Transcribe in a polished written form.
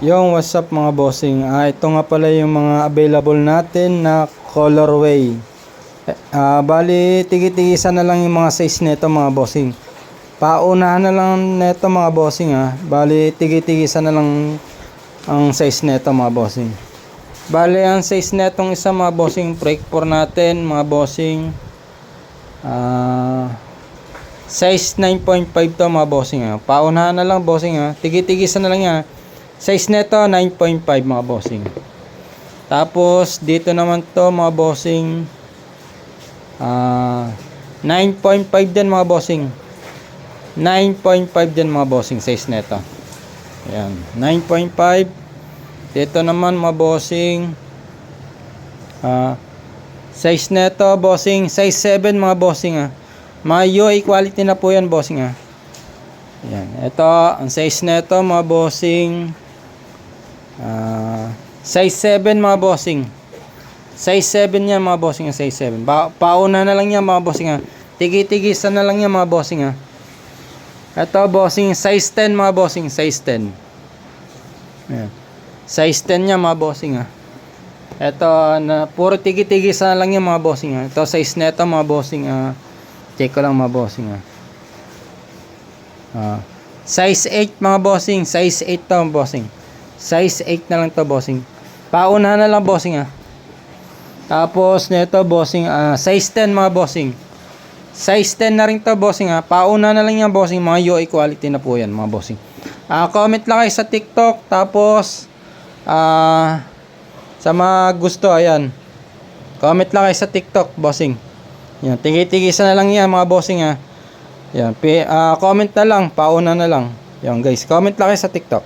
Yung what's up mga bossing, ito nga pala yung mga available natin na colorway. Bali tigi-tigisa na lang yung mga size nito mga bossing. Paunahan na lang nito mga bossing bali tigi-tigisa na lang ang size nito mga bossing. Bali ang size netong isa mga bossing, break 4 natin mga bossing. Size 9.5 to mga bossing Paunahan na lang bossing tigi-tigisa na lang yan. Size neto 9.5 mga bossing. Tapos dito naman to mga bossing 9.5 din mga bossing. 9.5 din mga bossing size neto. Ayan, 9.5. Dito naman mga bossing size neto bossing, size 7 mga bossing Mga UI quality na po yan bossing Ayan, ito ang size neto mga bossing. Size 7 mga bossing. Size 7 yan mga bossing size 7. Pauna na lang yan mga bossing Tigi-tigisan na lang yan mga bossing Ito bossing size 10 mga bossing, size 10. Ayan. Size 10 yan mga bossing Ito na puro tigi-tigisan na lang yan mga bossing Ito size neto mga bossing check ko lang mga bossing size 8 mga bossing, size 8 to mga bossing. Size 8 na lang to bossing. Pauna na lang bossing Tapos nito bossing size 10 mga bossing. Size 10 na rin to bossing Pauna na lang yan bossing, mga UI quality na po yan mga bossing. Comment lang kayo sa TikTok. Tapos sa mga gusto ayan, comment lang kayo sa TikTok bossing. Yan, tigi-tigisa na lang yan mga bossing Yan, comment na lang, pauna na lang. Yan guys, comment lang kayo sa TikTok.